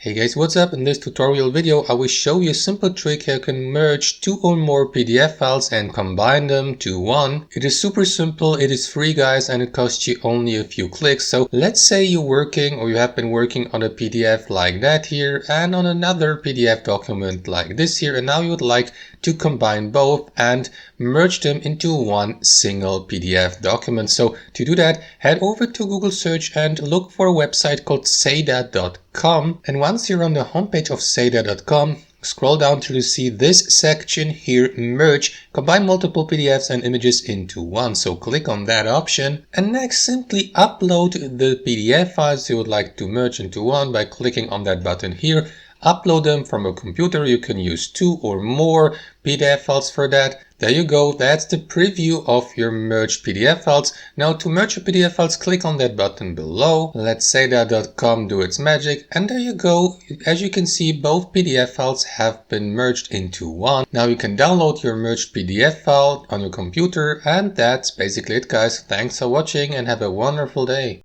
Hey guys, what's up? In this tutorial video I will show you a simple trick how you can merge two or more PDF files and combine them to one. It is super simple, it is free guys, and it costs you only a few clicks. So let's say you're working or you have been working on a PDF like that here and on another PDF document like this here, and now you would like to combine both and merge them into one single PDF document. So to do that, head over to Google search and look for a website called Sejda.com, and once you're on the homepage of Sejda.com, scroll down till you see this section here, merge, combine multiple PDFs and images into one. So click on that option, and next simply upload the PDF files you would like to merge into one by clicking on that button here. Upload them from a computer. You can use two or more PDF files for that. There you go, that's the preview of your merged PDF files. Now to merge your PDF files, click on that button below. Let Sejda.com do its magic, and there you go. As you can see, both PDF files have been merged into one. Now you can download your merged PDF file on your computer, and that's basically it guys. Thanks for watching and have a wonderful day.